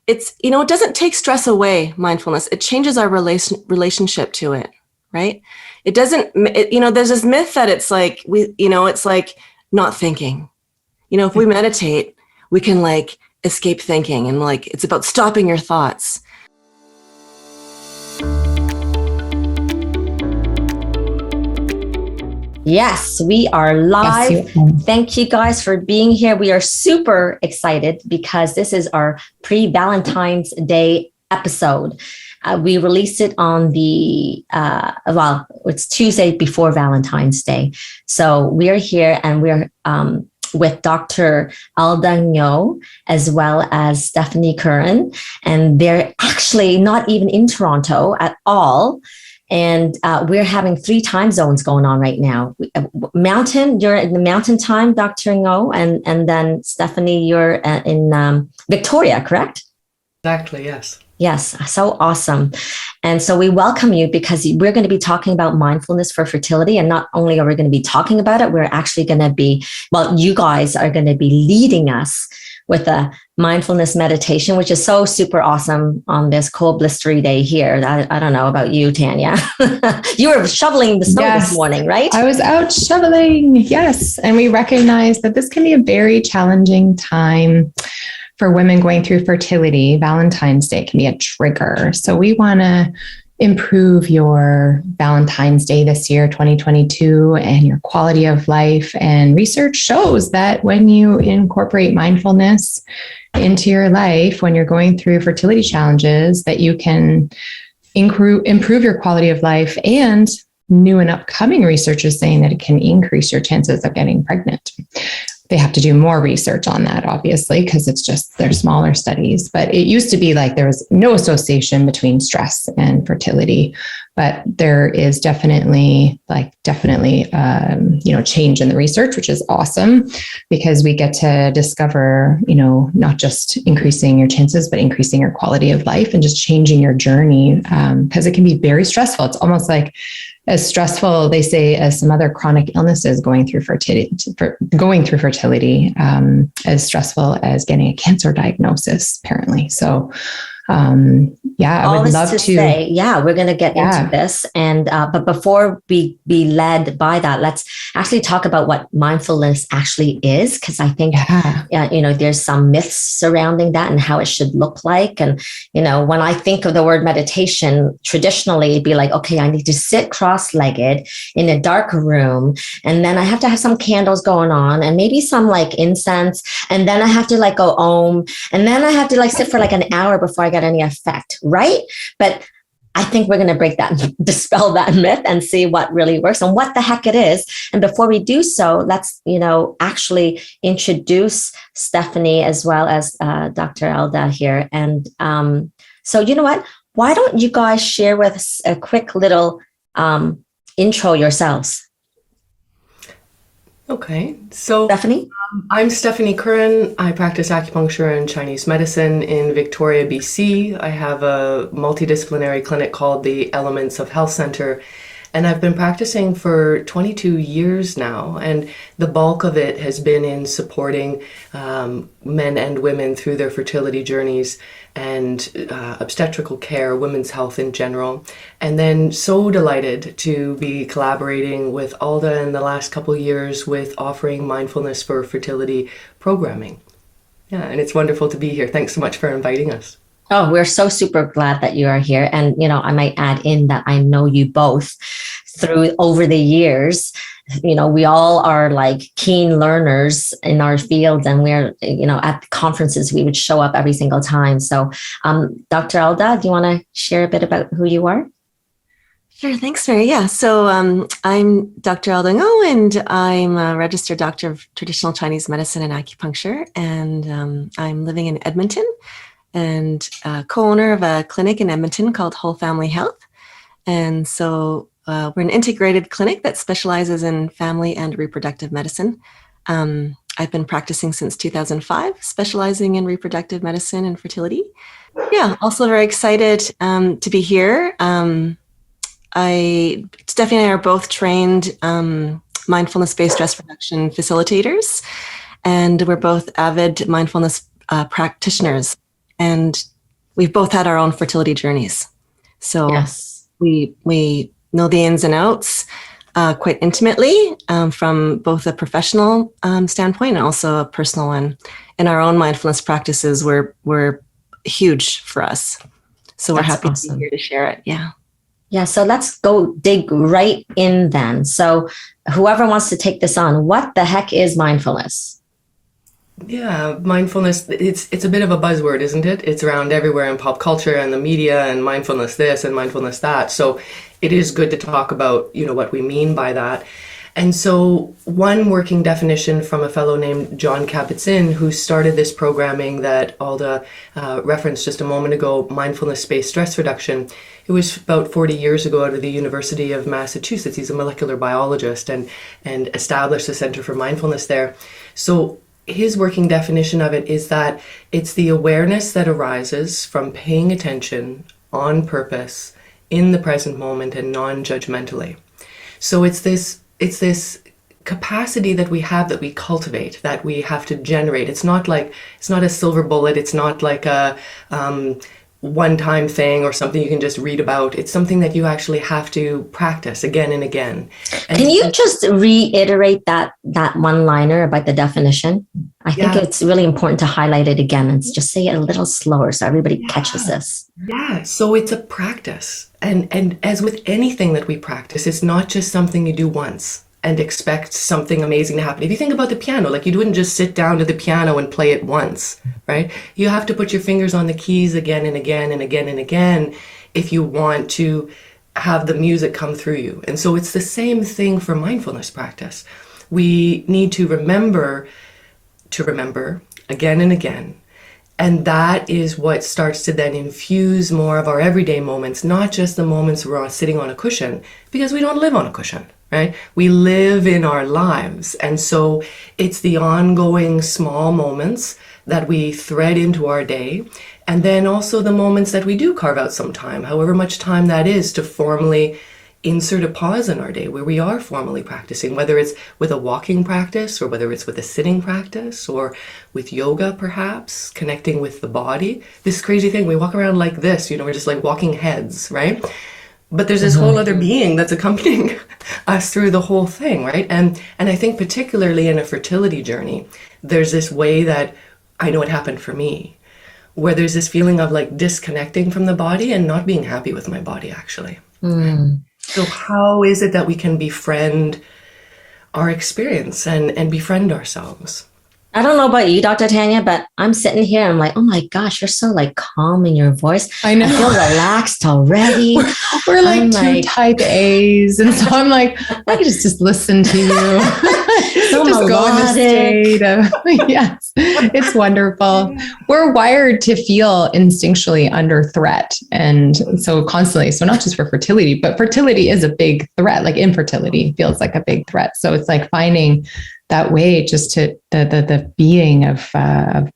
it's, it doesn't take stress away, mindfulness. It changes our relationship to it, right? It doesn't, there's this myth that it's like, it's like not thinking. If we meditate, we can like escape thinking, and like, it's about stopping your thoughts. Yes, we are live. Yes, thank you guys for being here. We are super excited because this is our pre-Valentine's Day episode. We released it on it's Tuesday before Valentine's Day. So we are here and we're with Dr. Alda Ngo as well as Stephanie Curran. And they're actually not even in Toronto at all. And we're having 3 time zones going on right now. Mountain, you're in the mountain time, Dr. Ngo, and then Stephanie, you're in Victoria, correct? Exactly, yes. Yes, so awesome. And so we welcome you because we're going to be talking about mindfulness for fertility. And not only are we going to be talking about it, we're actually going to be, you guys are going to be leading us with a mindfulness meditation, which is so super awesome on this cold, blistery day here. I don't know about you, Tanya. You were shoveling the snow this morning, right? I was out shoveling, yes. And we recognize that this can be a very challenging time for women going through fertility. Valentine's Day can be a trigger. So we want to improve your Valentine's Day this year, 2022, and your quality of life. And research shows that when you incorporate mindfulness into your life, when you're going through fertility challenges, that you can improve your quality of life. And new and upcoming research is saying that it can increase your chances of getting pregnant. They have to do more research on that, obviously, because they're smaller studies. But it used to be like there was no association between stress and fertility. But there is definitely change in the research, which is awesome because we get to discover, not just increasing your chances, but increasing your quality of life and just changing your journey, because it can be very stressful. It's almost like as stressful, they say, as some other chronic illnesses going through fertility, as stressful as getting a cancer diagnosis, apparently. So, I would love to say, we're going to get into this. And, but before we be led by that, let's actually talk about what mindfulness actually is. Cause I think, there's some myths surrounding that and how it should look like. And, when I think of the word meditation, traditionally it'd be like, okay, I need to sit cross-legged in a dark room. And then I have to have some candles going on and maybe some like incense. And then I have to like go om. And then I have to like sit for like an hour before I get any effect, right? But I think we're going to dispel that myth and see what really works and what the heck it is. And before we do so, let's, actually introduce Stephanie as well as Dr. Alda here. And so you know what? Why don't you guys share with us a quick little intro yourselves? Okay, so Stephanie? I'm Stephanie Curran. I practice acupuncture and Chinese medicine in Victoria, BC. I have a multidisciplinary clinic called the Elements of Health Center, and I've been practicing for 22 years now. And the bulk of it has been in supporting men and women through their fertility journeys and obstetrical care, women's health in general. And then so delighted to be collaborating with Alda in the last couple of years with offering mindfulness for fertility programming. Yeah, and it's wonderful to be here. Thanks so much for inviting us. Oh, we're so super glad that you are here. And, I might add in that I know you both over the years. We all are like keen learners in our fields, and we're, at the conferences, we would show up every single time. So, Dr. Alda, do you want to share a bit about who you are? Sure. Thanks, Mary. Yeah. So I'm Dr. Alda Ngo, and I'm a registered doctor of traditional Chinese medicine and acupuncture. And I'm living in Edmonton and co-owner of a clinic in Edmonton called Whole Family Health. And so we're an integrated clinic that specializes in family and reproductive medicine. I've been practicing since 2005, specializing in reproductive medicine and fertility. Yeah, also very excited to be here. Stephanie and I are both trained mindfulness-based stress reduction facilitators, and we're both avid mindfulness practitioners. And we've both had our own fertility journeys. So Yes. we know the ins and outs quite intimately from both a professional standpoint and also a personal one. And our own mindfulness practices were huge for us. So we're happy to be here to share it. Yeah. Yeah. So let's go dig right in then. So whoever wants to take this on, what the heck is mindfulness? Yeah, mindfulness, it's a bit of a buzzword, isn't it? It's around everywhere in pop culture and the media, and mindfulness this and mindfulness that. So it is good to talk about, what we mean by that. And so one working definition from a fellow named John Kabat-Zinn, who started this programming that Alda referenced just a moment ago, mindfulness-based stress reduction. It was about 40 years ago out of the University of Massachusetts. He's a molecular biologist and established the Center for Mindfulness there. So his working definition of it is that it's the awareness that arises from paying attention on purpose in the present moment and non-judgmentally. So it's this capacity that we have, that we cultivate, that we have to generate. It's not a silver bullet. It's not like a one-time thing or something you can just read about. It's something that you actually have to practice again and again. Can you just reiterate that one-liner about the definition? I think it's really important to highlight it again and just say it a little slower so everybody catches this. Yeah, so it's a practice. And as with anything that we practice, it's not just something you do once and expect something amazing to happen. If you think about the piano, you wouldn't just sit down to the piano and play it once, right? You have to put your fingers on the keys again and again and again and again if you want to have the music come through you. And so it's the same thing for mindfulness practice. We need to remember again and again. And that is what starts to then infuse more of our everyday moments, not just the moments we're sitting on a cushion, because we don't live on a cushion, right? We live in our lives. And so it's the ongoing small moments that we thread into our day. And then also the moments that we do carve out some time, however much time that is, to formally insert a pause in our day where we are formally practicing, whether it's with a walking practice or whether it's with a sitting practice or with yoga, perhaps connecting with the body. This crazy thing, we walk around like this, we're just like walking heads, right? But there's this whole other being that's accompanying us through the whole thing, right? And I think particularly in a fertility journey, there's this way that I know it happened for me, where there's this feeling of disconnecting from the body and not being happy with my body, actually. So how is it that we can befriend our experience and befriend ourselves? I don't know about you, Dr. Tanya, but I'm sitting here and I'm like, oh my gosh, you're so calm in your voice. I know. I feel relaxed already. We're two type A's. And so I'm like, I can just listen to you. So just go in the state of, yes, it's wonderful. We're wired to feel instinctually under threat. And so constantly, so not just for fertility, but fertility is a big threat. Infertility feels like a big threat. So it's finding that way just to the being of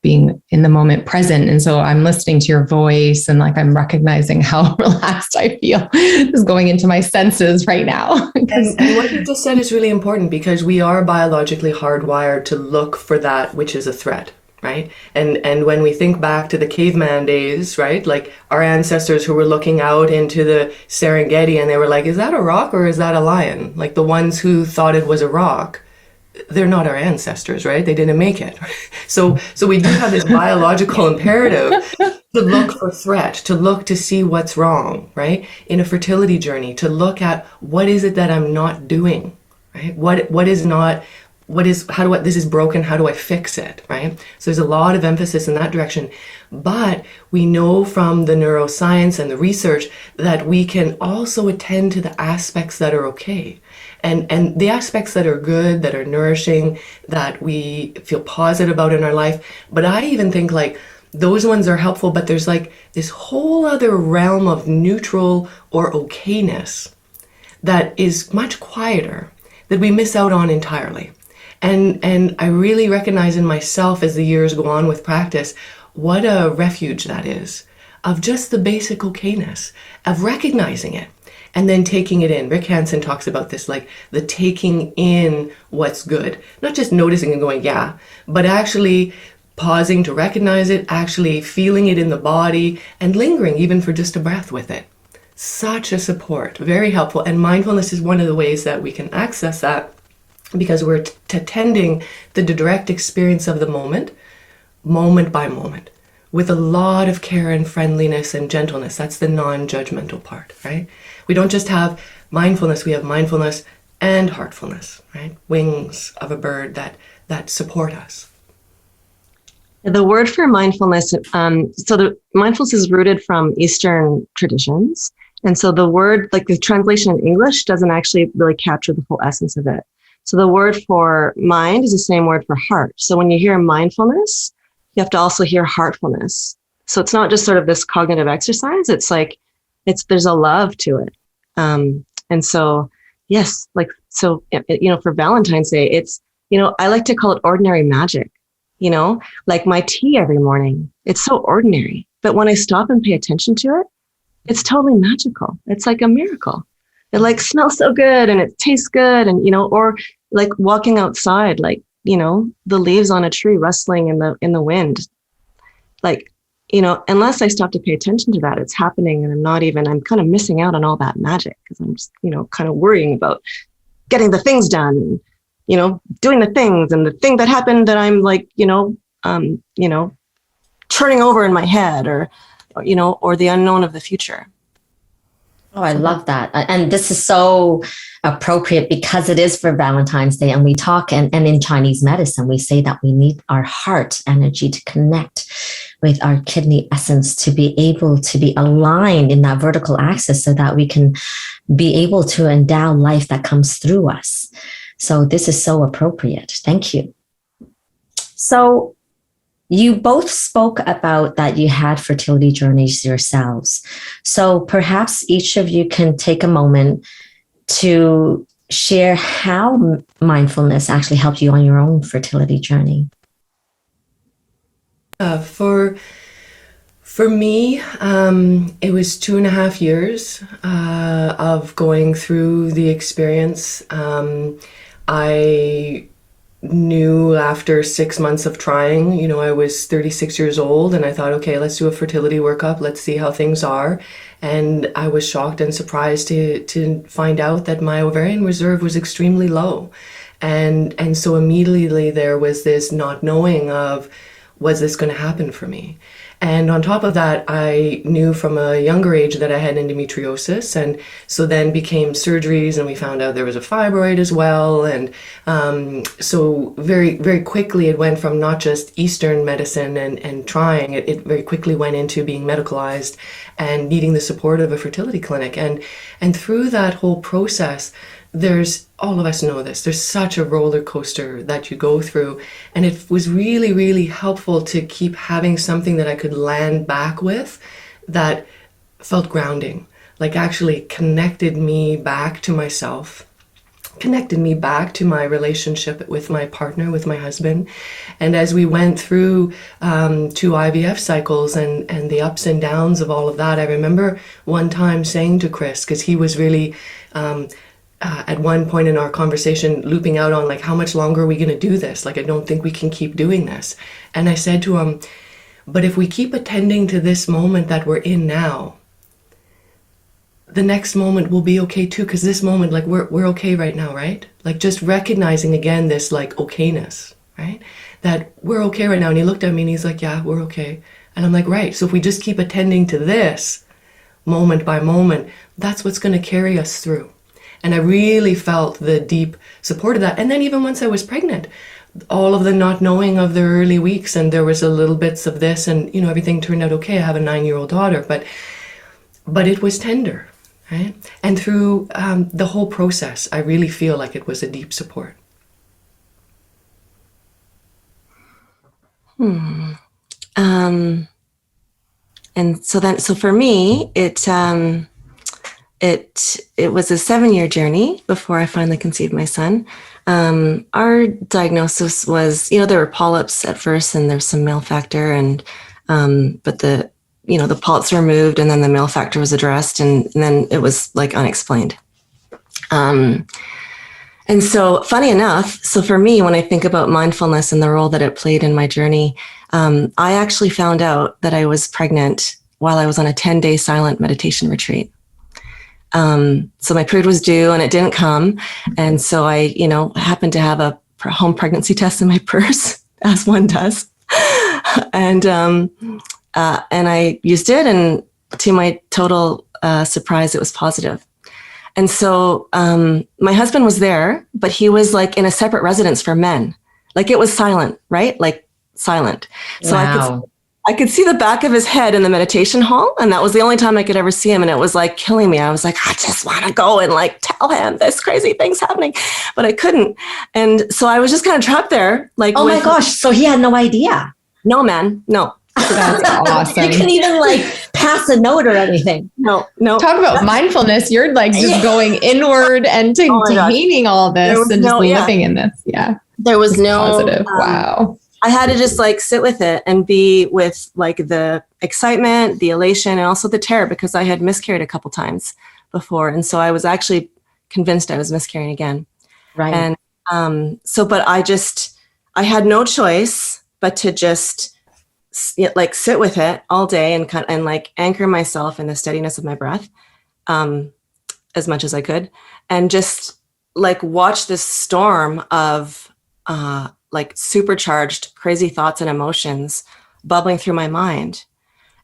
being in the moment present. And so I'm listening to your voice and I'm recognizing how relaxed I feel just going into my senses right now. And what you just said is really important, because we are biologically hardwired to look for that which is a threat, right? And when we think back to the caveman days, right? Our ancestors who were looking out into the Serengeti and they were like, is that a rock or is that a lion? The ones who thought it was a rock, they're not our ancestors, right? They didn't make it. So we do have this biological imperative to look for threat, to look to see what's wrong, right? In a fertility journey, to look at what is it that I'm not doing, right? This is broken, how do I fix it, right? So there's a lot of emphasis in that direction. But we know from the neuroscience and the research that we can also attend to the aspects that are okay. And the aspects that are good, that are nourishing, that we feel positive about in our life. But I even think those ones are helpful, but there's this whole other realm of neutral or okayness that is much quieter, that we miss out on entirely. And I really recognize in myself as the years go on with practice, what a refuge that is of just the basic okayness, of recognizing it and then taking it in. Rick Hansen talks about this, the taking in what's good, not just noticing and going, yeah, but actually pausing to recognize it, actually feeling it in the body, and lingering even for just a breath with it. Such a support, very helpful. And mindfulness is one of the ways that we can access that, because we're attending the direct experience of the moment by moment, with a lot of care and friendliness and gentleness. That's the non-judgmental part, right? We don't just have mindfulness, we have mindfulness and heartfulness, right? Wings of a bird that support us. The word for mindfulness, so the mindfulness is rooted from Eastern traditions. And so the word, like the translation in English, doesn't actually really capture the full essence of it. So the word for mind is the same word for heart. So when you hear mindfulness, you have to also hear heartfulness. So it's not just sort of this cognitive exercise. It's like, there's a love to it. And so, yes, like, so, for Valentine's Day, it's, I like to call it ordinary magic, like my tea every morning. It's so ordinary. But when I stop and pay attention to it, it's totally magical. It's like a miracle. It like smells so good and it tastes good. And, or like walking outside, like, the leaves on a tree rustling in the wind, like, unless I stop to pay attention to that, it's happening. And I'm kind of missing out on all that magic because I'm just, kind of worrying about getting the things done, doing the things, and the thing that happened that I'm like, turning over in my head, or the unknown of the future. Oh, I love that. And this is so appropriate because it is for Valentine's Day. And we talk, and in Chinese medicine, we say that we need our heart energy to connect with our kidney essence to be able to be aligned in that vertical axis so that we can be able to endow life that comes through us. So this is so appropriate. Thank you. So you both spoke about that you had fertility journeys yourselves. So perhaps each of you can take a moment to share how mindfulness actually helped you on your own fertility journey. For me, it was 2.5 years of going through the experience. I knew after 6 months of trying, I was 36 years old, and I thought, okay, let's do a fertility workup. Let's see how things are. And I was shocked and surprised to find out that my ovarian reserve was extremely low. And so immediately there was this not knowing of, was this going to happen for me? And on top of that, I knew from a younger age that I had endometriosis. And so then became surgeries, and we found out there was a fibroid as well. And so very, very quickly it went from not just Eastern medicine and trying, it very quickly went into being medicalized and needing the support of a fertility clinic. And through that whole process, all of us know this, there's such a roller coaster that you go through. And it was really, really helpful to keep having something that I could land back with that felt grounding, like actually connected me back to myself, connected me back to my relationship with my partner, with my husband. And as we went through 2 IVF cycles and the ups and downs of all of that, I remember one time saying to Chris, because he was really at one point in our conversation looping out on like, how much longer are we going to do this? Like, I don't think we can keep doing this. And I said to him, but if we keep attending to this moment that we're in now, the next moment will be okay too, because this moment, like, we're okay right now, right? Like, just recognizing again this like okayness, right? That we're okay right now. And he looked at me and he's like, yeah, we're okay. And I'm like, right. So if we just keep attending to this moment by moment, that's what's going to carry us through. And I really felt the deep support of that. And then even once I was pregnant, all of the not knowing of the early weeks, and there was a little bits of this, and everything turned out okay. I have a 9-year-old daughter, but it was tender, right? And through the whole process, I really feel like it was a deep support. And so for me, it was a 7-year journey before I finally conceived my son. Our diagnosis was, there were polyps at first, and there's some male factor, and but the polyps were removed, and then the male factor was addressed, and then it was like unexplained. And so funny enough, so for me, when I think about mindfulness and the role that it played in my journey, I actually found out that I was pregnant while I was on a 10-day silent meditation retreat. So my period was due and it didn't come. And so I, happened to have a home pregnancy test in my purse, as one does. And I used it, and to my total surprise, it was positive. And so my husband was there, but he was like in a separate residence for men. Like it was silent, right? Like silent. So Wow. I could see the back of his head in the meditation hall. And that was the only time I could ever see him. And it was like killing me. I was like, I just want to go and like tell him this crazy thing's happening, but I couldn't. And so I was just kind of trapped there. Like, oh my gosh. So he had no idea. No, man. No. That's awesome. You can even like pass a note or anything. No. Talk about mindfulness. You're like just going inward and to healing all this and just living in this. Yeah. There was no positive. Wow. I had to just like sit with it and be with like the excitement, the elation, and also the terror, because I had miscarried a couple times before. And so I was actually convinced I was miscarrying again. Right. And but I had no choice but to just like sit with it all day and like anchor myself in the steadiness of my breath as much as I could. And just like watch this storm of like supercharged crazy thoughts and emotions bubbling through my mind.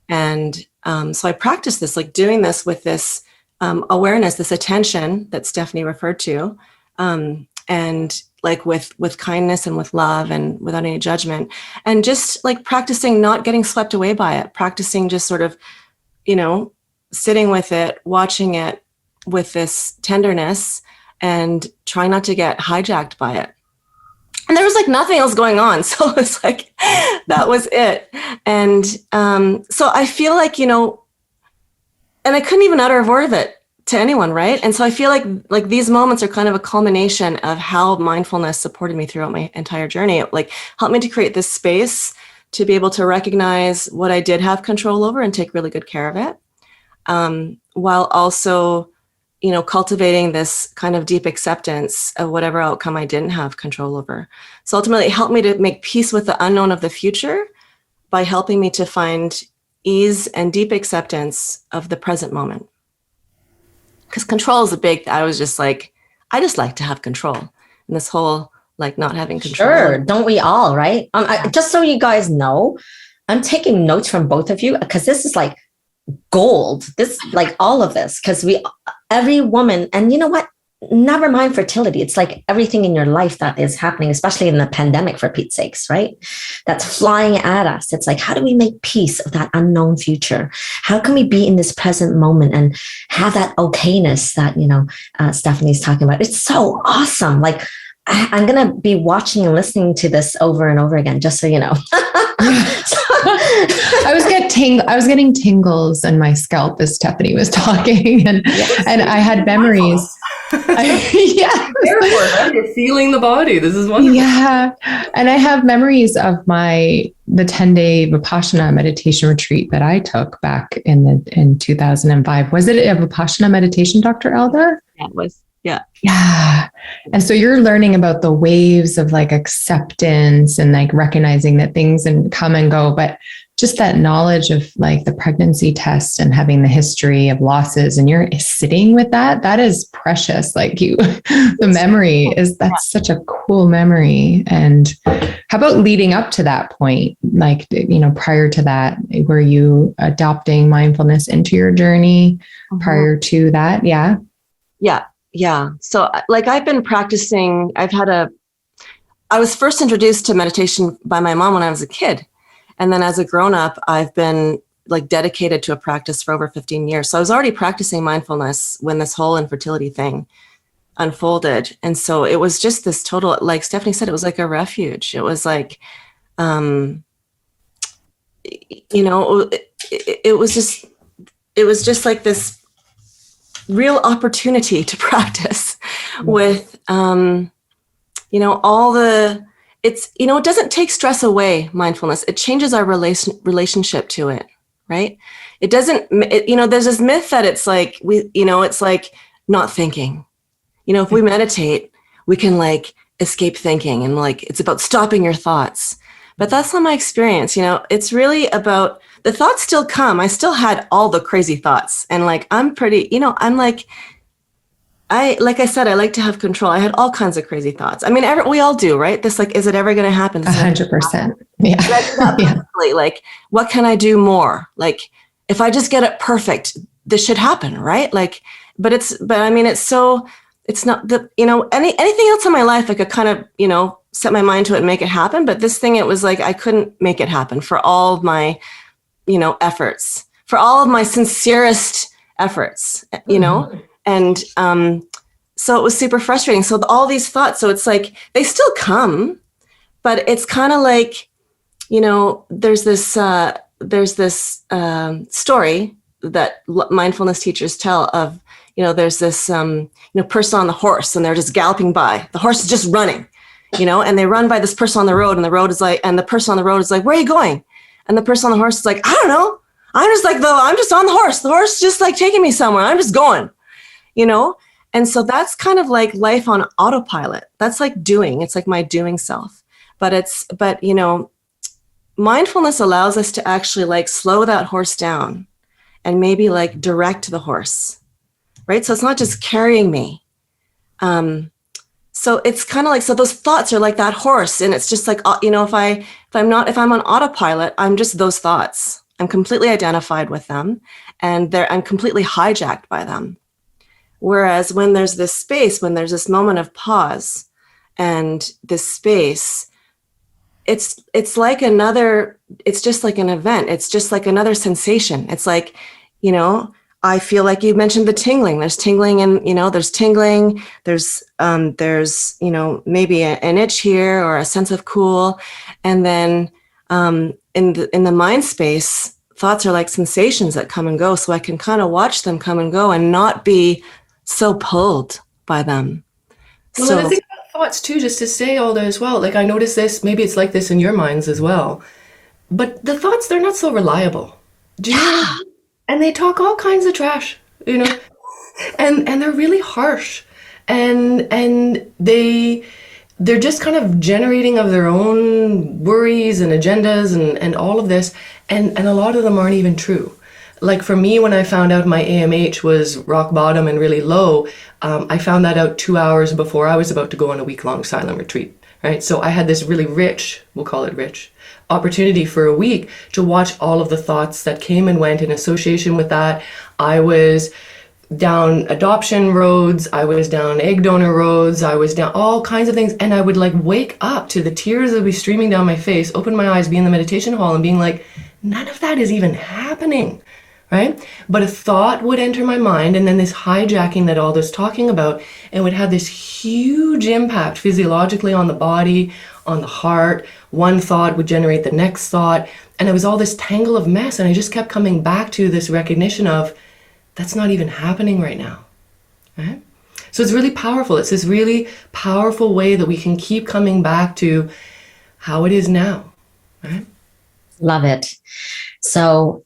And so I practiced this, like doing this with this awareness, this attention that Stephanie referred to, and like with kindness and with love and without any judgment, and just like practicing not getting swept away by it, practicing just sort of, sitting with it, watching it with this tenderness, and trying not to get hijacked by it. And there was like nothing else going on. So it was like, that was it. And so I feel like, and I couldn't even utter a word of it to anyone, right? And so I feel like these moments are kind of a culmination of how mindfulness supported me throughout my entire journey. It like helped me to create this space to be able to recognize what I did have control over and take really good care of it, while also cultivating this kind of deep acceptance of whatever outcome I didn't have control over. So ultimately it helped me to make peace with the unknown of the future by helping me to find ease and deep acceptance of the present moment. Because control is I was just like, I just like to have control. And this whole like not having control. Sure. Don't we all, right? Just so you guys know, I'm taking notes from both of you because this is like gold. This like all of this, because every woman, and you know what? Never mind fertility. It's like everything in your life that is happening, especially in the pandemic, for Pete's sakes, right? That's flying at us. It's like, how do we make peace of that unknown future? How can we be in this present moment and have that okayness that, Stephanie's talking about? It's so awesome. Like, I'm going to be watching and listening to this over and over again, just so you know. I was getting tingles in my scalp as Stephanie was talking, and I had memories. You're feeling the body. This is wonderful. Yeah, and I have memories of the 10-day Vipassana meditation retreat that I took back in 2005. Was it a Vipassana meditation, Dr. Alda? Yeah, it was. Yeah. Yeah. And so you're learning about the waves of like acceptance and like recognizing that things come and go, but just that knowledge of like the pregnancy test and having the history of losses, and you're sitting with that is precious. Like the memory that's such a cool memory. And how about leading up to that point? Like, prior to that, were you adopting mindfulness into your journey prior to that? Yeah. Yeah. Yeah. So like I've been practicing, I was first introduced to meditation by my mom when I was a kid. And then as a grown-up, I've been like dedicated to a practice for over 15 years. So I was already practicing mindfulness when this whole infertility thing unfolded. And so it was just this total, like Stephanie said, it was like a refuge. It was like, it was just like this real opportunity to practice with, it doesn't take stress away, mindfulness. It changes our relationship to it, right? It doesn't, there's this myth that it's like, it's like not thinking. If we meditate, we can like escape thinking and like, it's about stopping your thoughts. But that's not my experience. It's really about the thoughts still come. I still had all the crazy thoughts. And like, I'm pretty, I'm like I said, I like to have control. I had all kinds of crazy thoughts. I mean, we all do, right? This like, is it ever going to happen? 100%. Yeah. Yeah. Like, what can I do more? Like, if I just get it perfect, this should happen, right? Like, but I mean, it's not anything else in my life, I could kind of, set my mind to it and make it happen. But this thing, it was like, I couldn't make it happen for all of my, efforts, for all of my sincerest efforts, and so it was super frustrating. So all these thoughts, so it's like, they still come, but it's kind of like, there's this story that mindfulness teachers tell of, there's this, person on the horse, and they're just galloping by. The horse is just running, and they run by this person on the road, and the person on the road is like, where are you going? And the person on the horse is like, I don't know. I'm just on the horse. The horse is just like taking me somewhere. I'm just going, And so that's kind of like life on autopilot. That's like doing. It's like my doing self. But mindfulness allows us to actually like slow that horse down and maybe like direct the horse, right? So it's not just carrying me. So it's kind of like, so those thoughts are like that horse, and it's just like, if I'm on autopilot, I'm just those thoughts. I'm completely identified with them, and I'm completely hijacked by them. Whereas when there's this space, when there's this moment of pause and this space, it's just like an event. It's just like another sensation. It's like, I feel like you mentioned the tingling. There's tingling, and there's tingling. There's maybe an itch here or a sense of cool, and then in the mind space, thoughts are like sensations that come and go. So I can kind of watch them come and go and not be so pulled by them. Well, and I think about thoughts too, just to say, Alda, as well. Like, I notice this. Maybe it's like this in your minds as well. But the thoughts, they're not so reliable. Do you know? And they talk all kinds of trash, and they're really harsh, and they're just kind of generating of their own worries and agendas and all of this, and a lot of them aren't even true. Like for me, when I found out my AMH was rock bottom and really low, I found that out 2 hours before I was about to go on a week-long silent retreat, right? So I had this really rich, we'll call it rich, opportunity for a week to watch all of the thoughts that came and went in association with that. I was down adoption roads, I was down egg donor roads, I was down all kinds of things, and I would like wake up to the tears that would be streaming down my face, open my eyes, be in the meditation hall and being like, none of that is even happening, right? But a thought would enter my mind, and then this hijacking that Alda's talking about, and would have this huge impact physiologically on the body, on the heart. One thought would generate the next thought, and it was all this tangle of mess, and I just kept coming back to this recognition of that's not even happening right now, right? So it's really powerful. It's this really powerful way that we can keep coming back to how it is now, right? Love it. So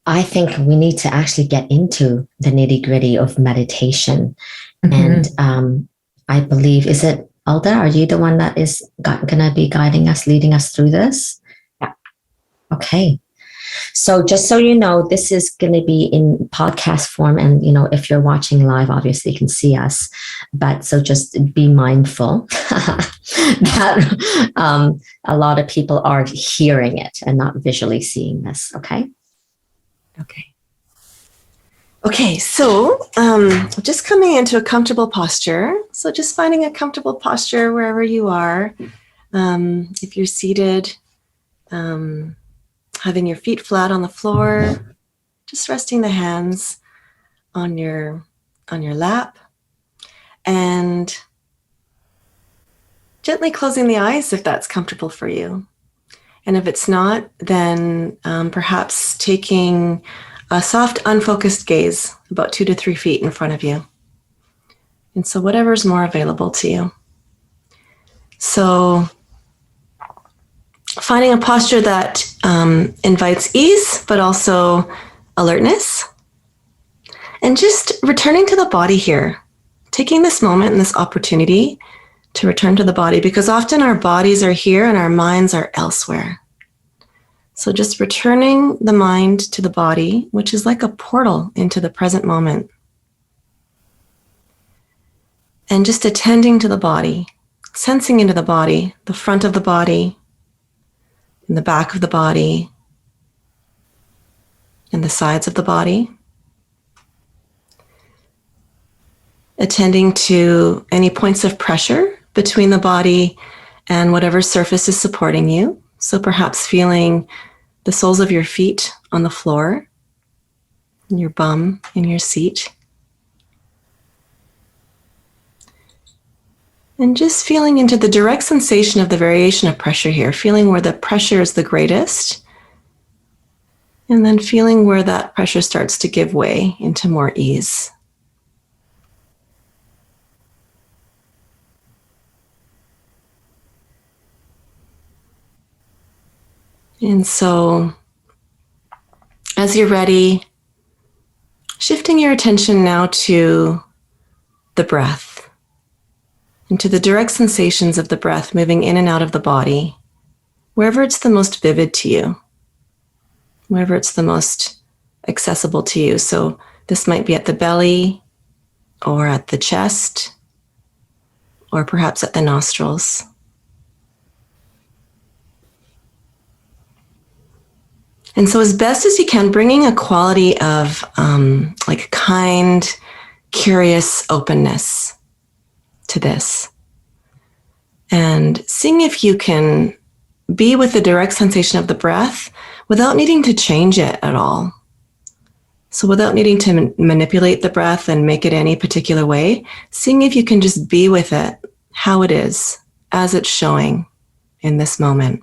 I think we need to actually get into the nitty-gritty of meditation. Mm-hmm. And I believe, is it Alda, are you the one that is going to be guiding us, leading us through this? Yeah. Okay. So just so you know, this is going to be in podcast form. And, if you're watching live, obviously you can see us. But so just be mindful that a lot of people are hearing it and not visually seeing this. Okay. Okay, so just coming into a comfortable posture. So just finding a comfortable posture wherever you are. If you're seated, having your feet flat on the floor, just resting the hands on your lap, and gently closing the eyes if that's comfortable for you. And if it's not, then perhaps taking a soft, unfocused gaze about 2 to 3 feet in front of you. And so whatever's more available to you. So finding a posture that invites ease, but also alertness. And just returning to the body here, taking this moment and this opportunity to return to the body, because often our bodies are here and our minds are elsewhere. So just returning the mind to the body, which is like a portal into the present moment. And just attending to the body, sensing into the body, the front of the body, and the back of the body, and the sides of the body. Attending to any points of pressure between the body and whatever surface is supporting you. So perhaps feeling the soles of your feet on the floor, and your bum in your seat. And just feeling into the direct sensation of the variation of pressure here, feeling where the pressure is the greatest, and then feeling where that pressure starts to give way into more ease. And so, as you're ready, shifting your attention now to the breath, and to the direct sensations of the breath moving in and out of the body, wherever it's the most vivid to you, wherever it's the most accessible to you. So this might be at the belly, or at the chest, or perhaps at the nostrils. And so as best as you can, bringing a quality of like kind, curious openness to this. And seeing if you can be with the direct sensation of the breath without needing to change it at all. So without needing to manipulate the breath and make it any particular way, seeing if you can just be with it, how it is, as it's showing in this moment.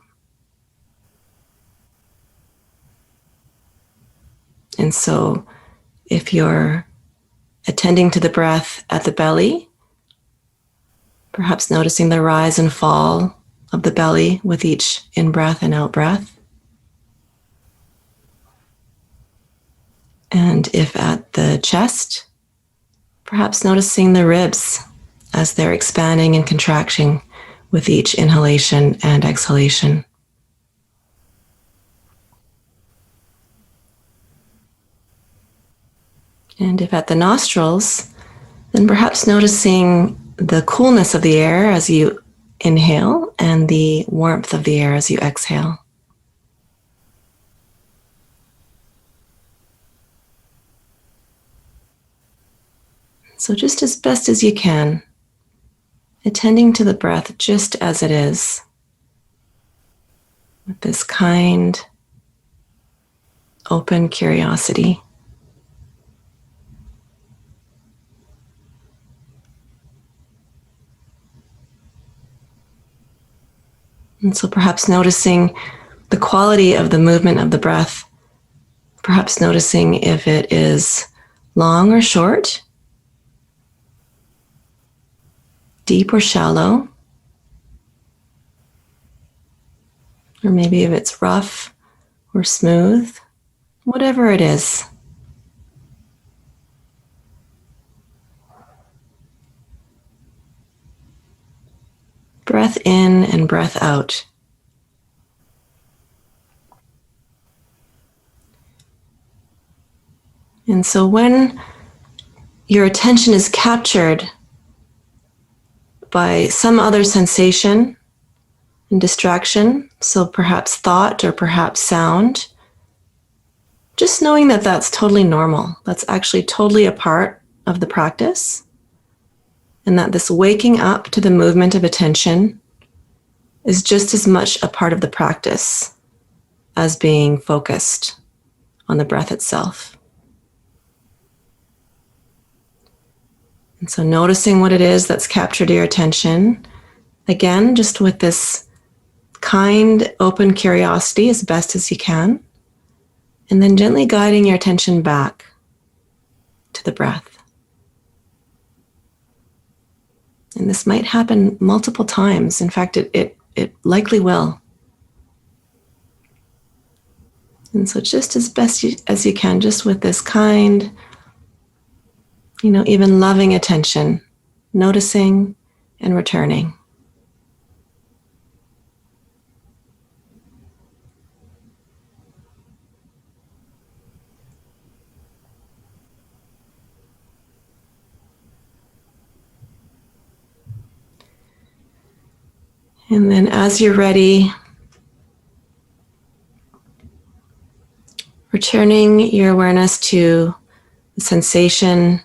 And so if you're attending to the breath at the belly, perhaps noticing the rise and fall of the belly with each in-breath and out-breath. And if at the chest, perhaps noticing the ribs as they're expanding and contracting with each inhalation and exhalation. And if at the nostrils, then perhaps noticing the coolness of the air as you inhale and the warmth of the air as you exhale. So just as best as you can, attending to the breath just as it is, with this kind, open curiosity. And so perhaps noticing the quality of the movement of the breath, perhaps noticing if it is long or short, deep or shallow, or maybe if it's rough or smooth, whatever it is. Breath in and breath out. And so when your attention is captured by some other sensation and distraction, so perhaps thought or perhaps sound, just knowing that that's totally normal. That's actually totally a part of the practice. And that this waking up to the movement of attention is just as much a part of the practice as being focused on the breath itself. And so noticing what it is that's captured your attention, again, just with this kind, open curiosity as best as you can, and then gently guiding your attention back to the breath. And this might happen multiple times. In fact, it likely will. And so just as best as you can, just with this kind, even loving attention, noticing and returning. And then as you're ready, returning your awareness to the sensation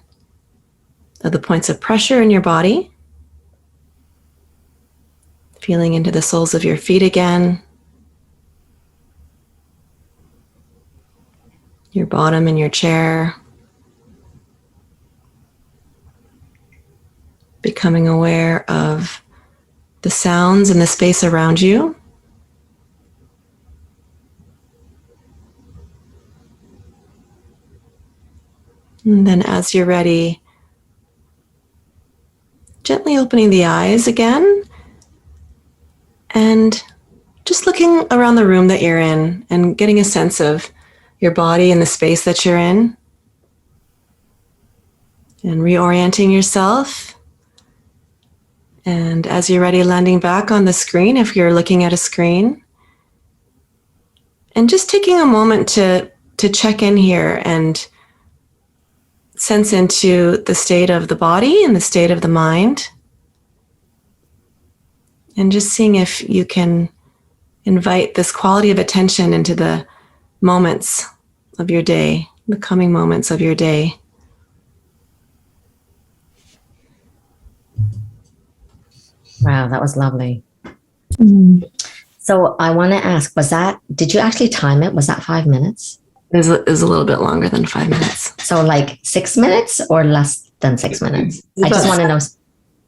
of the points of pressure in your body, feeling into the soles of your feet again, your bottom in your chair, becoming aware of the sounds in the space around you. And then as you're ready, gently opening the eyes again and just looking around the room that you're in and getting a sense of your body and the space that you're in, and reorienting yourself. And as you're ready, landing back on the screen if you're looking at a screen, and just taking a moment to check in here and sense into the state of the body and the state of the mind, and just seeing if you can invite this quality of attention into the moments of your day, the coming moments of your day. Wow, that was lovely. Mm. So I want to ask, did you actually time it? Was that 5 minutes? It was a little bit longer than 5 minutes. So like 6 minutes or less than 6 minutes? I just want to know.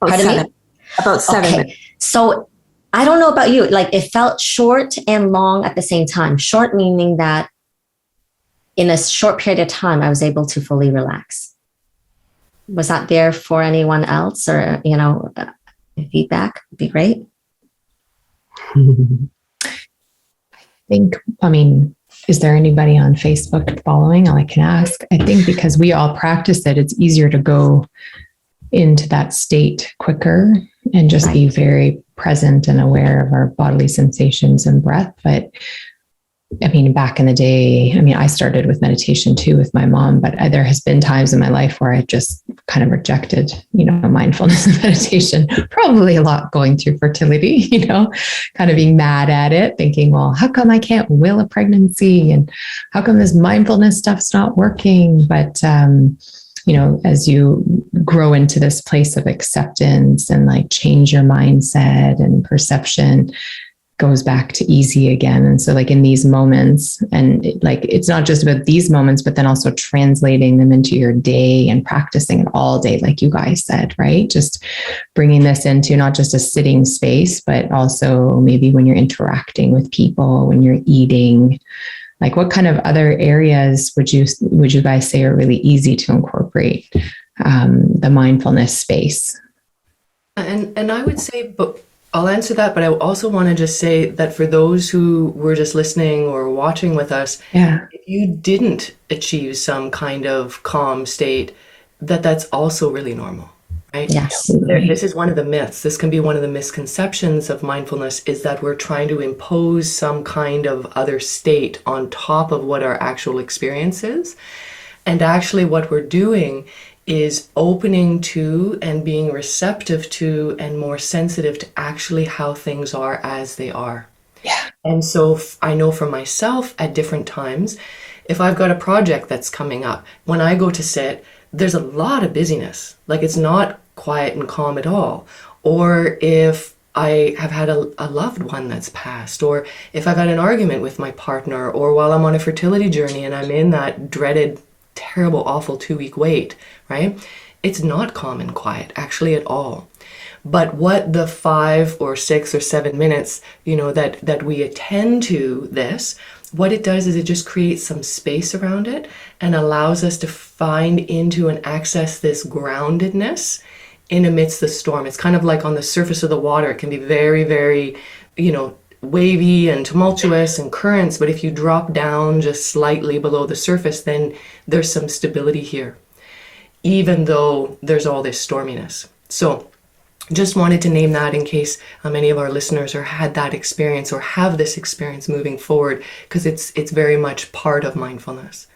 Pardon me? About 7 minutes. So I don't know about you. Like it felt short and long at the same time. Short meaning that in a short period of time, I was able to fully relax. Was that there for anyone else, or, feedback would be great? Is there anybody on Facebook following? I can ask. I think because we all practice it, it's easier to go into that state quicker and just be very present and aware of our bodily sensations and breath. But back in the day, I started with meditation too with my mom, but there has been times in my life where I just kind of rejected, mindfulness and meditation, probably a lot going through fertility, kind of being mad at it, thinking, well, how come I can't will a pregnancy? And how come this mindfulness stuff's not working? But, as you grow into this place of acceptance and like change your mindset and perception, goes back to easy again. And so like in these moments, and like it's not just about these moments, but then also translating them into your day and practicing it all day, like you guys said, right? Just bringing this into not just a sitting space, but also maybe when you're interacting with people, when you're eating. Like what kind of other areas would you guys say are really easy to incorporate the mindfulness space? And I would say, but I'll answer that, but I also want to just say that for those who were just listening or watching with us, if you didn't achieve some kind of calm state, that's also really normal, right? Yes. This is one of the myths. This can be one of the misconceptions of mindfulness, is that we're trying to impose some kind of other state on top of what our actual experience is. And actually what we're doing is opening to and being receptive to and more sensitive to actually how things are as they are. Yeah. And so I know for myself at different times, if I've got a project that's coming up, when I go to sit, there's a lot of busyness. Like it's not quiet and calm at all. Or if I have had a loved one that's passed, or if I've had an argument with my partner, or while I'm on a fertility journey and I'm in that dreaded, terrible, awful 2-week wait, right? It's not calm and quiet actually at all. But what the 5 or 6 or 7 minutes, that we attend to this, what it does is it just creates some space around it and allows us to find into and access this groundedness in amidst the storm. It's kind of like on the surface of the water. It can be very, very, wavy and tumultuous and currents, but if you drop down just slightly below the surface, then there's some stability here, even though there's all this storminess. So just wanted to name that in case many of our listeners had that experience or have this experience moving forward, because it's very much part of mindfulness.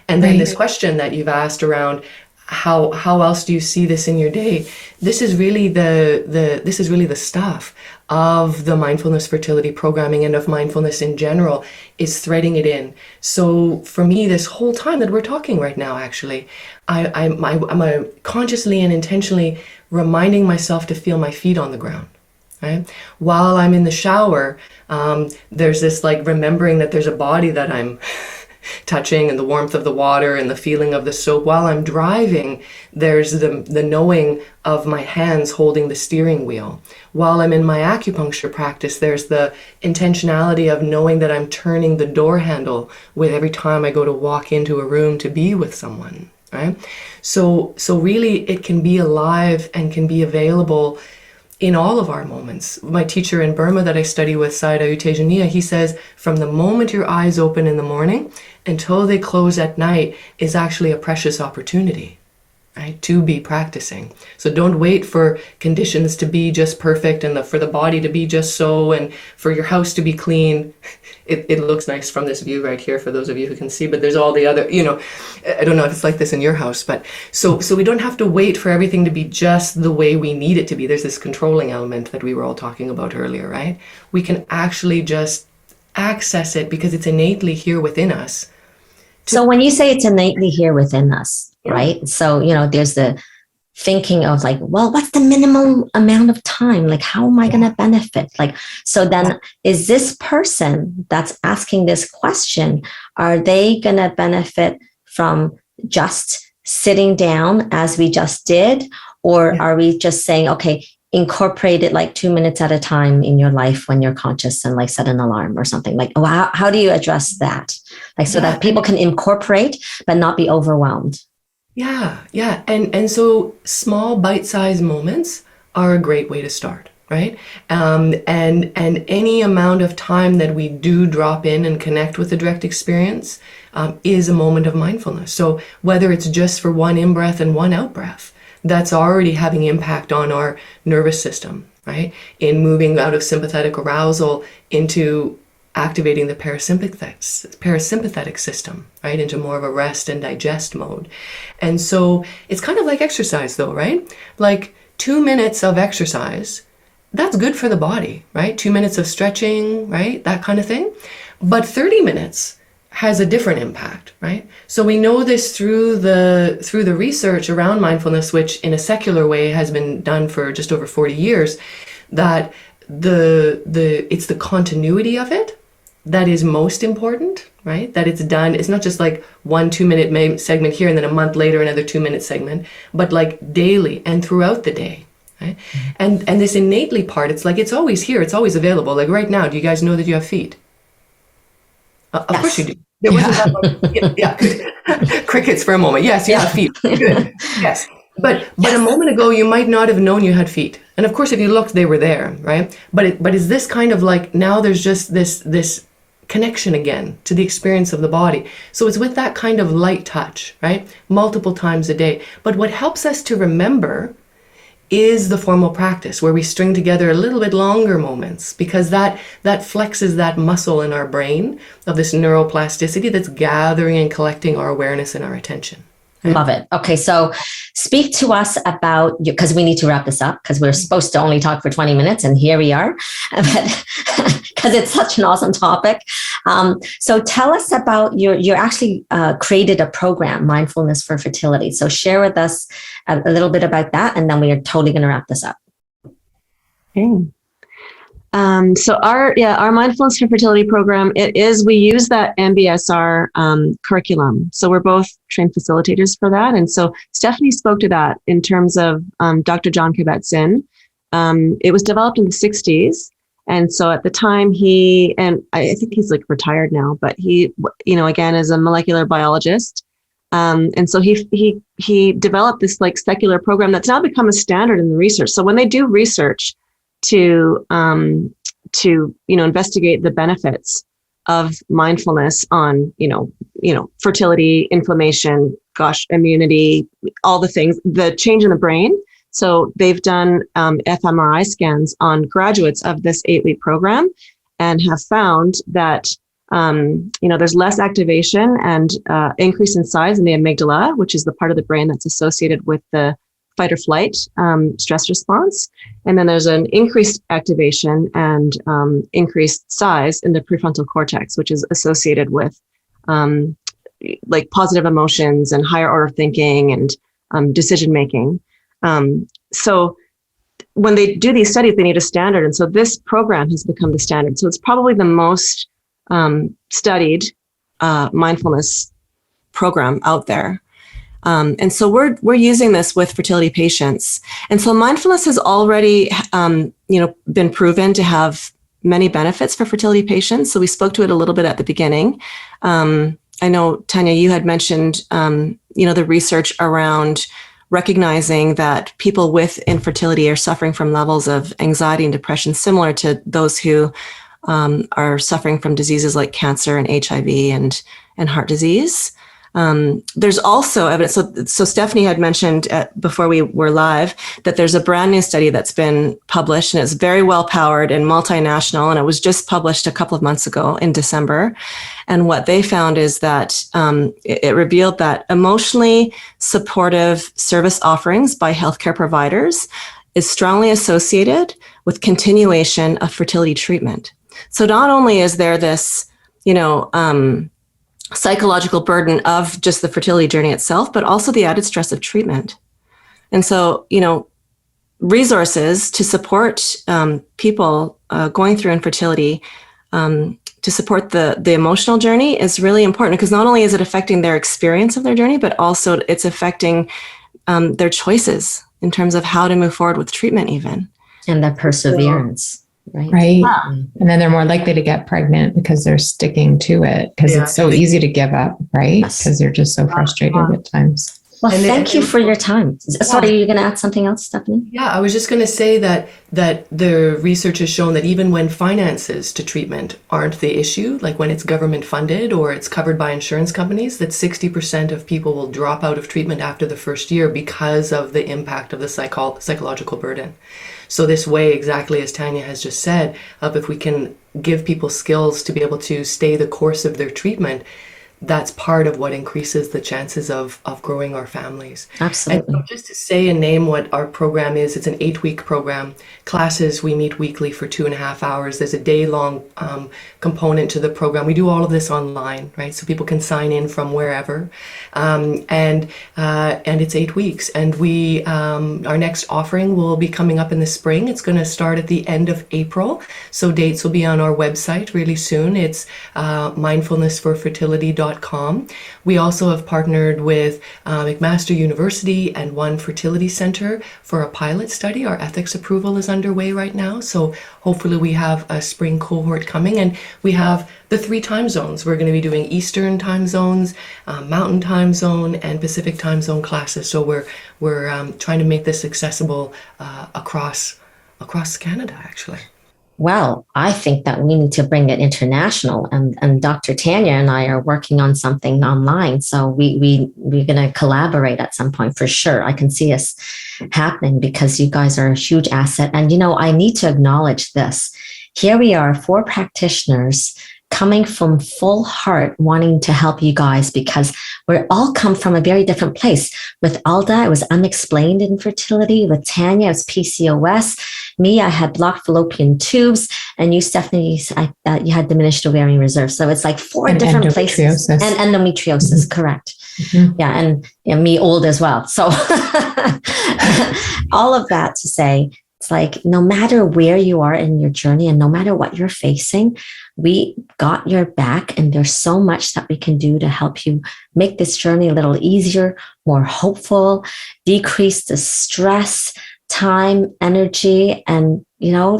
And then this question that you've asked around how else do you see this in your day? This is really the stuff of the mindfulness fertility programming and of mindfulness in general, is threading it in. So for me, this whole time that we're talking right now, actually, I'm consciously and intentionally reminding myself to feel my feet on the ground. Right? While I'm in the shower, there's this like remembering that there's a body that I'm touching, and the warmth of the water and the feeling of the soap. While I'm driving, there's the knowing of my hands holding the steering wheel. While I'm in my acupuncture practice, there's the intentionality of knowing that I'm turning the door handle with every time I go to walk into a room to be with someone. Right? So really it can be alive and can be available in all of our moments. My teacher in Burma that I study with, Sayadaw U Tejaniya, he says, from the moment your eyes open in the morning until they close at night is actually a precious opportunity, right, to be practicing. So don't wait for conditions to be just perfect and for the body to be just so, and for your house to be clean. It looks nice from this view right here for those of you who can see, but there's all the other, I don't know if it's like this in your house, but so we don't have to wait for everything to be just the way we need it to be. There's this controlling element that we were all talking about earlier, right? We can actually just access it because it's innately here within us. So when you say it's innately here within us, right? So, there's the thinking of like, well, what's the minimum amount of time? Like, how am I going to benefit? Like, so then is this person that's asking this question, are they going to benefit from just sitting down as we just did? Or are we just saying, okay, incorporate it like 2 minutes at a time in your life when you're conscious, and like set an alarm or something? Like, how do you address that? Like, so that people can incorporate, but not be overwhelmed. Yeah. And so small bite-sized moments are a great way to start, right? And any amount of time that we do drop in and connect with the direct experience is a moment of mindfulness. So whether it's just for one in-breath and one out-breath, that's already having impact on our nervous system, right? In moving out of sympathetic arousal into activating the parasympathetic system, right, into more of a rest and digest mode. And so it's kind of like exercise though, right? Like 2 minutes of exercise, that's good for the body, right? 2 minutes of stretching, right? That kind of thing. But 30 minutes has a different impact, right? So we know this through the research around mindfulness, which in a secular way has been done for just over 40 years, that it's the continuity of it that is most important, right? That it's done, it's not just like 1 2-minute segment here and then a month later another 2-minute segment, but like daily and throughout the day, right? And this innately part, it's like it's always here, it's always available. Like right now, do you guys know that you have feet? Of course you do. There wasn't that much, crickets for a moment. Yes, you have feet. Good. Yes. But a moment ago, you might not have known you had feet. And of course, if you looked, they were there, right? But is this kind of like, now there's just this connection again to the experience of the body. So it's with that kind of light touch, right? Multiple times a day. But what helps us to remember is the formal practice where we string together a little bit longer moments, because that flexes that muscle in our brain of this neuroplasticity that's gathering and collecting our awareness and our attention. Love it. Okay, so speak to us about, because we need to wrap this up because we're supposed to only talk for 20 minutes and here we are, but because it's such an awesome topic. So tell us about you actually created a program, Mindfulness for Fertility. So share with us a little bit about that, and then we are totally going to wrap this up. Okay. So our Mindfulness for Fertility program, we use that MBSR curriculum. So we're both trained facilitators for that. And so Stephanie spoke to that in terms of Dr. John Kabat-Zinn. It was developed in the 60s. And so at the time and I think he's like retired now, but he, again, is a molecular biologist. And so he developed this like secular program that's now become a standard in the research. So when they do research to investigate the benefits of mindfulness on fertility, inflammation, immunity, all the things, the change in the brain. So they've done fMRI scans on graduates of this 8-week program and have found that there's less activation and increase in size in the amygdala, which is the part of the brain that's associated with the fight or flight stress response. And then there's an increased activation and increased size in the prefrontal cortex, which is associated with like positive emotions and higher order thinking and decision making. So when they do these studies, they need a standard. And so this program has become the standard. So it's probably the most studied mindfulness program out there. And so we're using this with fertility patients. And so mindfulness has already, been proven to have many benefits for fertility patients. So we spoke to it a little bit at the beginning. I know, Tanya, you had mentioned, the research around recognizing that people with infertility are suffering from levels of anxiety and depression similar to those who are suffering from diseases like cancer and HIV and heart disease. There's also evidence. So Stephanie had mentioned before we were live that there's a brand new study that's been published, and it's very well powered and multinational, and it was just published a couple of months ago in December. And what they found is that it revealed that emotionally supportive service offerings by healthcare providers is strongly associated with continuation of fertility treatment. So not only is there this, psychological burden of just the fertility journey itself, but also the added stress of treatment. And so, resources to support people going through infertility, to support the emotional journey is really important, because not only is it affecting their experience of their journey, but also it's affecting their choices in terms of how to move forward with treatment even. And their perseverance. Right. Yeah. And then they're more likely to get pregnant because they're sticking to it, because it's so easy to give up, right? Because they're just so frustrated at times. Well, thank you for your time. Sorry, you're going to add something else, Stephanie? Yeah, I was just going to say that the research has shown that even when finances to treatment aren't the issue, like when it's government funded or it's covered by insurance companies, that 60% of people will drop out of treatment after the first year because of the impact of the psychological burden. So this way, exactly as Tanya has just said, if we can give people skills to be able to stay the course of their treatment, that's part of what increases the chances of growing our families. Absolutely. And so just to say and name what our program is, it's an 8-week program. Classes, we meet weekly for 2.5 hours. There's a day-long component to the program. We do all of this online, right? So people can sign in from wherever. And it's 8 weeks. And we our next offering will be coming up in the spring. It's going to start at the end of April. So dates will be on our website really soon. It's mindfulnessforfertility.com. We also have partnered with McMaster University and One Fertility Center for a pilot study. Our ethics approval is underway right now. So hopefully we have a spring cohort coming, and we have the 3 time zones. We're going to be doing Eastern time zones, Mountain time zone, and Pacific time zone classes. So we're trying to make this accessible across Canada, actually. Well, I think that we need to bring it international, and Dr. Tanya and I are working on something online. So we're going to collaborate at some point for sure. I can see us happening because you guys are a huge asset. And, I need to acknowledge this. Here we are, 4 practitioners coming from full heart, wanting to help you guys, because we all come from a very different place. With Alda, it was unexplained infertility. With Tanya, it was PCOS. Me, I had blocked fallopian tubes. And you, Stephanie, you had diminished ovarian reserve. So it's like 4 different places. And endometriosis, mm-hmm. Correct. Mm-hmm. Yeah, and me old as well. So all of that to say, it's like no matter where you are in your journey and no matter what you're facing, we got your back, and there's so much that we can do to help you make this journey a little easier, more hopeful, decrease the stress, time, energy, and we're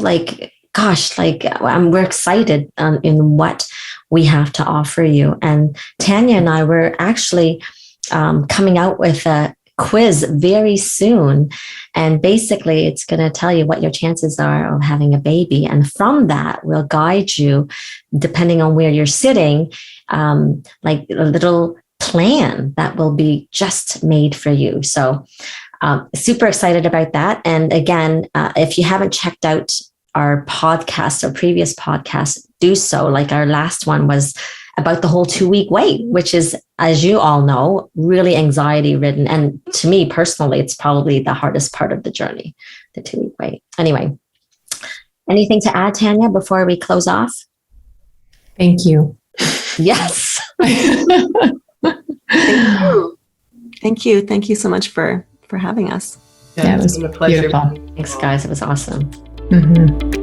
excited in what we have to offer you. And Tanya and I were actually coming out with a quiz very soon, and basically it's going to tell you what your chances are of having a baby, and from that we'll guide you depending on where you're sitting, like a little plan that will be just made for you. So super excited about that. And again, if you haven't checked out our podcast, our previous podcast, do so. Like our last one was about the whole 2-week wait, which is, as you all know, really anxiety ridden. And to me personally, it's probably the hardest part of the journey, the 2-week wait. Anyway, anything to add, Tanya, before we close off? Thank you. Yes. Thank you. Thank you. Thank you so much for having us. Yeah, it was been a pleasure. beautiful. Thanks, guys. It was awesome. Mm-hmm.